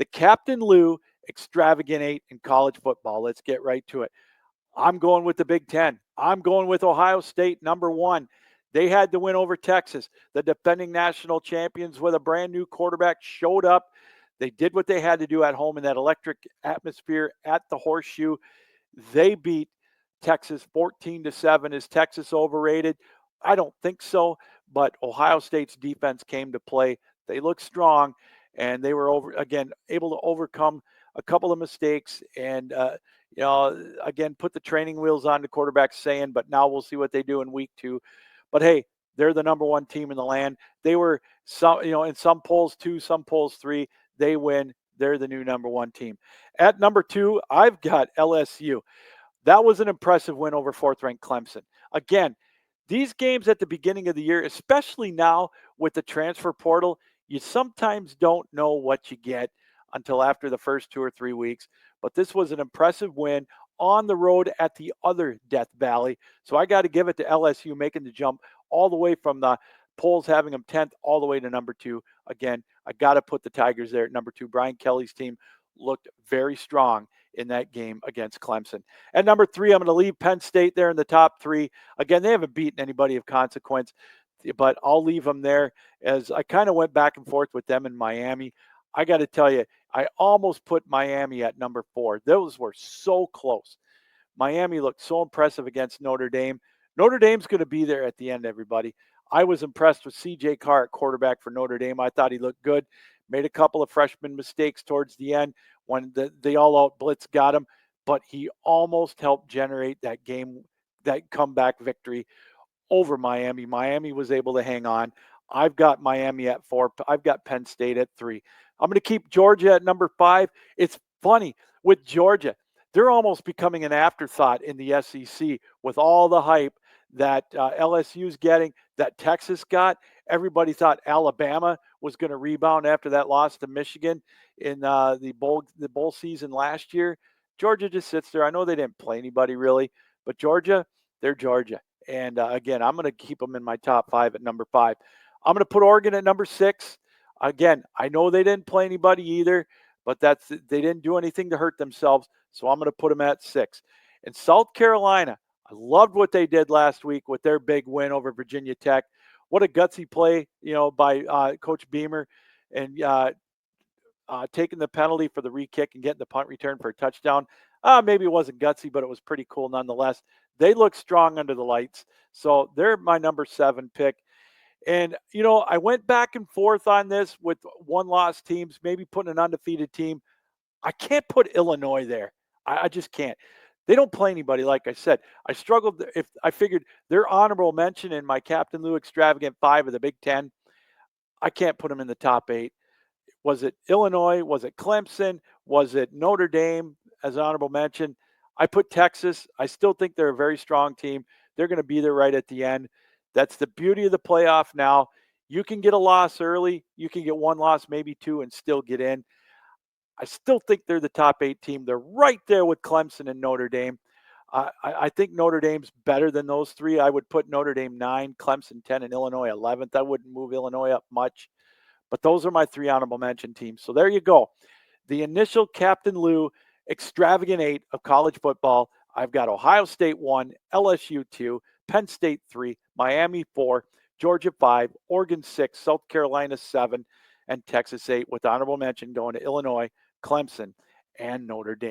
The Captain Lou Extravagant 8 in college football. Let's get right to it. I'm going with the Big Ten. I'm going with Ohio State, number one. They had to win over Texas. The defending national champions with a brand new quarterback showed up. They did what they had to do at home in that electric atmosphere at the Horseshoe. They beat Texas 14-7. Is Texas overrated? I don't think so, but Ohio State's defense came to play. They looked strong, and they were able to overcome a couple of mistakes and again, put the training wheels on the quarterback saying, but now we'll see what they do in week 2. But hey, they're the number one team in the land. They were in some polls 2, some polls 3. They win. They're the new number one team. At number 2, I've got LSU. That was an impressive win over fourth-ranked Clemson. Again, these games at the beginning of the year, especially now with the transfer portal, you sometimes don't know what you get until after the first 2 or 3 weeks. But this was an impressive win on the road at the other Death Valley. So I got to give it to LSU making the jump all the way from the polls having them 10th all the way to number 2. Again, I got to put the Tigers there at number 2. Brian Kelly's team looked very strong in that game against Clemson. At number 3, I'm going to leave Penn State there in the top 3. Again, they haven't beaten anybody of consequence, but I'll leave them there as I kind of went back and forth with them in Miami. I got to tell you, I almost put Miami at number 4. Those were so close. Miami looked so impressive against Notre Dame. Notre Dame's going to be there at the end, everybody. I was impressed with C.J. Carr at quarterback for Notre Dame. I thought he looked good. Made a couple of freshman mistakes towards the end when the all-out blitz got him, but he almost helped generate that game, that comeback victory over Miami. Miami was able to hang on. I've got Miami at 4. I've got Penn State at 3. I'm going to keep Georgia at number 5. It's funny with Georgia. They're almost becoming an afterthought in the SEC with all the hype that LSU's getting, that Texas got. Everybody thought Alabama was going to rebound after that loss to Michigan in the bowl season last year. Georgia just sits there. I know they didn't play anybody really, but Georgia, they're Georgia. And again, I'm going to keep them in my top 5 at number 5. I'm going to put Oregon at number 6. Again, I know they didn't play anybody either, but they didn't do anything to hurt themselves, so I'm going to put them at 6. In South Carolina, I loved what they did last week with their big win over Virginia Tech. What a gutsy play, by Coach Beamer, and taking the penalty for the re-kick and getting the punt return for a touchdown. Maybe it wasn't gutsy, but it was pretty cool nonetheless. They look strong under the lights, so they're my number 7 pick. And, I went back and forth on this with one-loss teams, maybe putting an undefeated team. I can't put Illinois there. I just can't. They don't play anybody, like I said. I struggled if I figured their honorable mention in my Captain Lou Extravagant 5 of the Big Ten. I can't put them in the top 8. Was it Illinois? Was it Clemson? Was it Notre Dame as an honorable mention? I put Texas. I still think they're a very strong team. They're going to be there right at the end. That's the beauty of the playoff now. You can get a loss early. You can get one loss, maybe 2, and still get in. I still think they're the top 8 team. They're right there with Clemson and Notre Dame. I think Notre Dame's better than those 3. I would put Notre Dame 9, Clemson 10, and Illinois 11th. I wouldn't move Illinois up much. But those are my 3 honorable mention teams. So there you go. The initial Captain Lou Extravagant 8 of college football. I've got Ohio State 1, LSU 2, Penn State 3, Miami 4, Georgia 5, Oregon 6, South Carolina 7, and Texas 8, with honorable mention going to Illinois, Clemson, and Notre Dame.